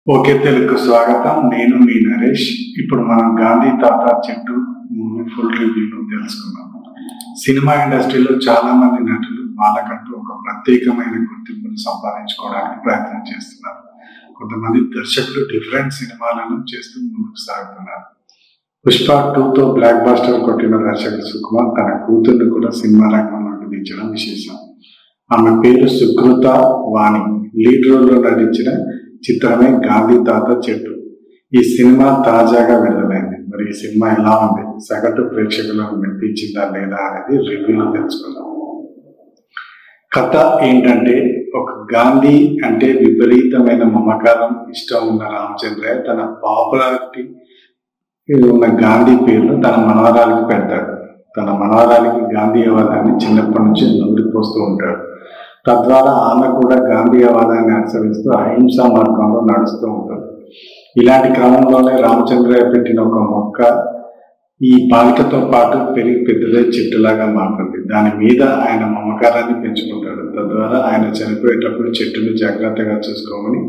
Okay తెలుగుకు స్వాగతం. నేను మీ నరేష్. ఇప్పుడు మనం గాంధీ తాత చెట్టు మూవీ ఫుల్ రివ్యూను తెలుసుకుందాం. సినిమా ఇండస్ట్రీలో చాలా మంది నటులు వాళ్ళకంటూ ఒక ప్రత్యేకమైన గుర్తింపును సంపాదించుకోవడానికి ప్రయత్నం చేస్తున్నారు. కొంతమంది దర్శకులు డిఫరెంట్ సినిమాలను చేస్తూ ముందుకు సాగుతున్నారు. పుష్ప 2తో బ్లాక్ బాస్టర్ కొట్టిన దర్శకుడు సుకుమార్ తన కూతుర్ని కూడా సినిమా రంగంలోకి దించడం విశేషం. ఆమె పేరు సుకృత వాణి. లీడ్ రోల్లో నటించిన చిత్రమే గాంధీ తాత చెట్టు. ఈ సినిమా తాజాగా విడుదలైంది. మరి ఈ సినిమా ఎలా ఉంది, సగటు ప్రేక్షకులను మెప్పించిందా లేదా అనేది రివ్యూలో తెలుసుకుందాం. కథ ఏంటంటే, ఒక గాంధీ అంటే విపరీతమైన మమకారం ఇష్టం ఉన్న రామచంద్రయ్య తన పాపులారిటీ ఉన్న గాంధీ పేరును తన మనవరాలికి పెడతాడు. తన మనవరాలికి గాంధీవాదాన్ని చిన్నప్పటి నుంచి నూరిపోస్తూ ఉంటాడు. తద్వారా ఆమె కూడా గాంధీవాదాన్ని అనుసరిస్తూ అహింసా మార్గంలో నడుస్తూ ఉంటుంది. ఇలాంటి క్రమంలోనే రామచంద్రయ్య పెట్టిన ఒక మొక్క ఈ బాలికతో పాటు పెరిగి పెద్దదై చెట్టులాగా మారుతుంది. దాని మీద ఆయన మమకారాన్ని పెంచుకుంటాడు. తద్వారా ఆయన చనిపోయేటప్పుడు చెట్టును జాగ్రత్తగా చూసుకోమని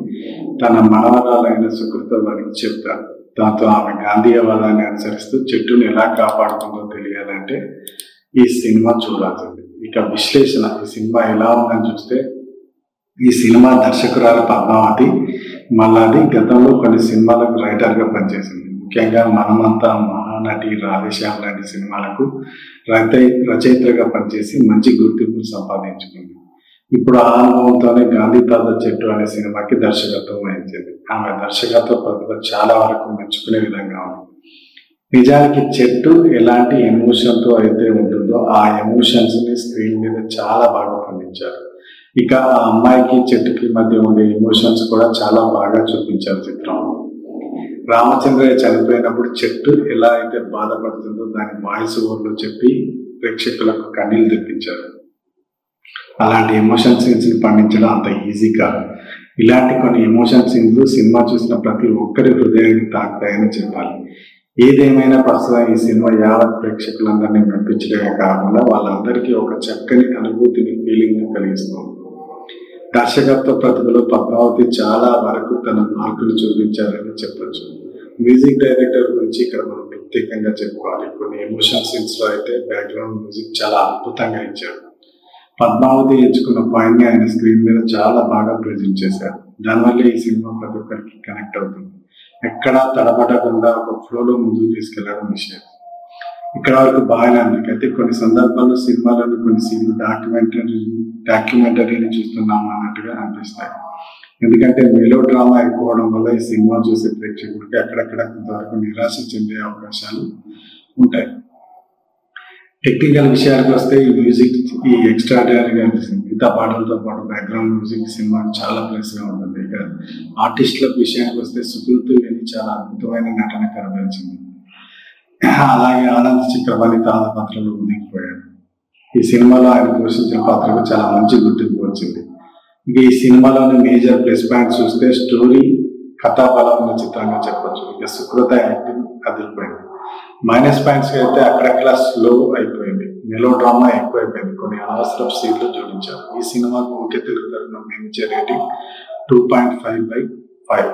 తన మనవరాలైన సుకృత వారికి చెప్తారు. దాంతో ఆమె గాంధీవాదాన్ని అనుసరిస్తూ చెట్టును ఎలా కాపాడుతుందో తెలియాలంటే ఈ సినిమా చూడాల్సింది. ఇక విశ్లేషణ, ఈ సినిమా ఎలా ఉందని చూస్తే, ఈ సినిమా దర్శకురాలు పద్మావతి మల్లాది గతంలో కొన్ని సినిమాలకు రైటర్గా పనిచేసింది. ముఖ్యంగా మనమంతా, మహానటి, రాధేశ్యామ్ లాంటి సినిమాలకు రచయిత్రగా పనిచేసి మంచి గుర్తింపు సంపాదించుకుంది. ఇప్పుడు ఆ అనుభవంతోనే గాంధీ తాత చెట్టు అనే సినిమాకి దర్శకత్వం వహించింది. ఆమె దర్శకత్వ ప్రతిభ చాలా వరకు మెచ్చుకునే విధంగా ఉంది. నిజానికి చెట్టు ఎలాంటి ఎమోషన్తో అయితే ఉంటుందో ఆ ఎమోషన్స్ ని స్క్రీన్ మీద చాలా బాగా పండించారు. ఇక ఆ అమ్మాయికి చెట్టుకి మధ్య ఉండే ఎమోషన్స్ కూడా చాలా బాగా చూపించారు చిత్రంలో. రామచంద్రయ్య చనిపోయినప్పుడు చెట్టు ఎలా అయితే బాధపడుతుందో దాని వాయిస్ ఓవర్లో చెప్పి ప్రేక్షకులకు కన్నీళ్లు తెప్పించారు. అలాంటి ఎమోషన్ సీన్స్ ని పండించడం అంత ఈజీ కాదు. ఇలాంటి కొన్ని ఎమోషన్ సీన్స్ సినిమా చూసిన ప్రతి ఒక్కరి హృదయాన్ని తాకుతాయని చెప్పాలి. ఏదేమైనా ప్రస్తుతం ఈ సినిమా యావత్ ప్రేక్షకులందరినీ మెప్పించడమే కాకుండా వాళ్ళందరికీ ఒక చక్కని అనుభూతిని, ఫీలింగ్ కలిగిస్తుంది. దర్శకత్వ ప్రతిభలో పద్మావతి చాలా వరకు తన మార్కులు చూపించారని చెప్పొచ్చు. మ్యూజిక్ డైరెక్టర్ గురించి ఇక్కడ మనం ప్రత్యేకంగా చెప్పుకోవాలి. కొన్ని ఎమోషన్ సీన్స్ లో అయితే బ్యాక్గ్రౌండ్ మ్యూజిక్ చాలా అద్భుతంగా ఇచ్చాడు. పద్మావతి ఎంచుకున్న పాయింట్ ని ఆయన స్క్రీన్ మీద చాలా బాగా ప్రజెంట్ చేశారు. దానివల్ల ఈ సినిమా ప్రతి ఒక్కరికి కనెక్ట్ అవుతుంది. ఎక్కడా తడబడకుండా ఒక ఫ్లోలో ముందుకు తీసుకెళ్లడం విషయం. ఇక్కడ వరకు బాగానే ఉంది. అయితే కొన్ని సందర్భాల్లో సినిమాలోని కొన్ని సీన్లు డాక్యుమెంటరీని చూస్తున్నాం అన్నట్టుగా అనిపిస్తాయి. ఎందుకంటే మెలో డ్రామా ఎక్కువడం వల్ల ఈ సినిమా చూసే ప్రేక్షకుడికి అక్కడక్కడ కొంతవరకు నిరాశ చెందే అవకాశాలు ఉంటాయి. టెక్నికల్ విషయాలకు వస్తే ఈ మ్యూజిక్ ఈ ఎక్స్ట్రాడినరీగా అనిపిస్తుంది. మిగతా పాటలతో పాటు బ్యాక్గ్రౌండ్ మ్యూజిక్ సినిమా చాలా ప్లస్ గా ఉంటుంది. ఇక ఆర్టిస్టుల విషయానికి వస్తే సుకృతి చాలా అద్భుతమైన నటన కనబరిచింది. అలాగే ఆనంద్ చక్రవర్తి తాత పాత్రలో ఉనికిపోయాడు. ఈ సినిమాలో ఆయన పోషించిన పాత్రకు చాలా మంచి గుర్తింపు వచ్చింది. ఇక ఈ సినిమాలోని మేజర్ ప్లస్ పాయింట్స్ చూస్తే స్టోరీ, కథాబలం ఉన్న చిత్రంగా చెప్పొచ్చు. ఇక సుకృత యాక్టింగ్ అదిరిపోయింది. మైనస్ పాయింట్స్ అయితే అక్కడక్కడ స్లో అయిపోయింది. మెలో డ్రామా ఎక్కువైపోయింది. కొన్ని అనవసరపు సీన్లు జోడించారు. ఈ సినిమాకు ఓకే తెలుగు తరఫున మేము ఇచ్చే రేటింగ్ 2.5/5.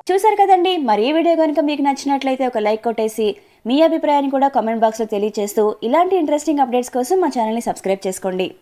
చూసారు కదండి. మరి ఈ వీడియో కనుక మీకు నచ్చినట్లయితే ఒక లైక్ కొట్టేసి మీ అభిప్రాయాన్ని కూడా కామెంట్ బాక్స్లో తెలియజేస్తూ ఇలాంటి ఇంట్రెస్టింగ్ అప్డేట్స్ కోసం మా ఛానల్ని సబ్స్క్రైబ్ చేసుకోండి.